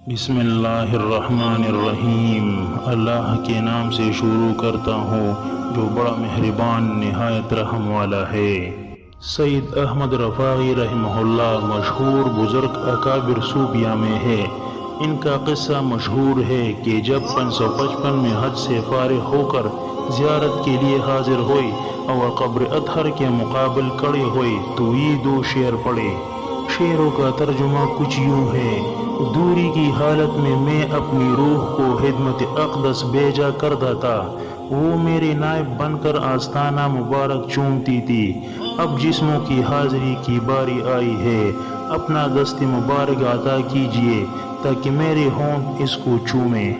بسم اللہ الرحمن الرحیم۔ اللہ کے نام سے شروع کرتا ہوں جو بڑا مہربان نہایت رحم والا ہے۔ سید احمد رفاعی رحمہ اللہ مشہور بزرگ اکابر صوفیہ میں ہے۔ ان کا قصہ مشہور ہے کہ جب 555 میں حج سے فارغ ہو کر زیارت کے لیے حاضر ہوئی اور قبر اطہر کے مقابل کھڑے ہوئے تو یہ 2 شعر پڑھے۔ شعروں کا ترجمہ کچھ یوں ہے: دوری کی حالت میں اپنی روح کو خدمت اقدس بھیجا کرتا تھا، وہ میرے نائب بن کر آستانہ مبارک چومتی تھی۔ اب جسموں کی حاضری کی باری آئی ہے، اپنا دست مبارک عطا کیجیے تاکہ میرے ہونٹ اس کو چومیں۔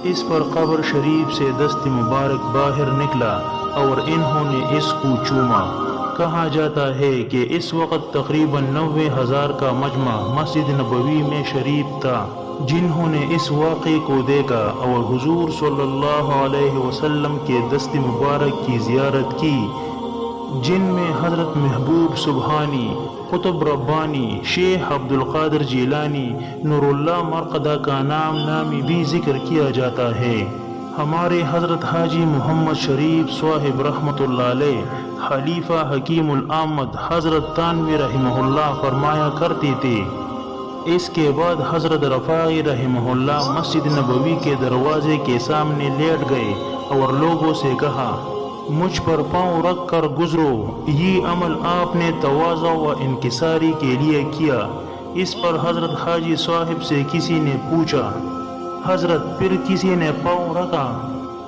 اس پر قبر شریف سے دست مبارک باہر نکلا اور انہوں نے اس کو چوما۔ کہا جاتا ہے کہ اس وقت تقریباً 90,000 کا مجمع مسجد نبوی میں شریف تھا، جنہوں نے اس واقعے کو دیکھا اور حضور صلی اللہ علیہ وسلم کے دست مبارک کی زیارت کی، جن میں حضرت محبوب سبحانی، قطب ربانی، شیخ عبد القادر جیلانی، نور اللہ مرقدہ کا نامی بھی ذکر کیا جاتا ہے۔ ہمارے حضرت حاجی محمد شریف صاحب رحمۃ اللہ علیہ، خلیفہ حکیم الامت حضرت تھانوی رحمہ اللہ فرمایا کرتے تھے، اس کے بعد حضرت رفاعی رحمہ اللہ مسجد نبوی کے دروازے کے سامنے لیٹ گئے اور لوگوں سے کہا، مجھ پر پاؤں رکھ کر گزرو، یہ عمل آپ نے تواضع و انکساری کے لیے کیا۔ اس پر حضرت حاجی صاحب سے کسی نے پوچھا، حضرت پھر کسی نے پاؤں رکھا؟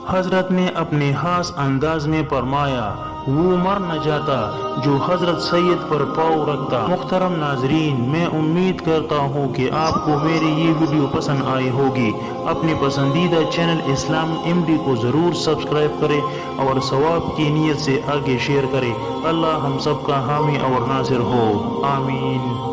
حضرت نے اپنے خاص انداز میں فرمایا، وہ مر نہ جاتا جو حضرت سید پر پاؤں رکھتا۔ محترم ناظرین، میں امید کرتا ہوں کہ آپ کو میری یہ ویڈیو پسند آئی ہوگی۔ اپنے پسندیدہ چینل اسلام MD کو ضرور سبسکرائب کریں اور ثواب کی نیت سے آگے شیئر کریں۔ اللہ ہم سب کا حامی اور ناصر ہو، آمین۔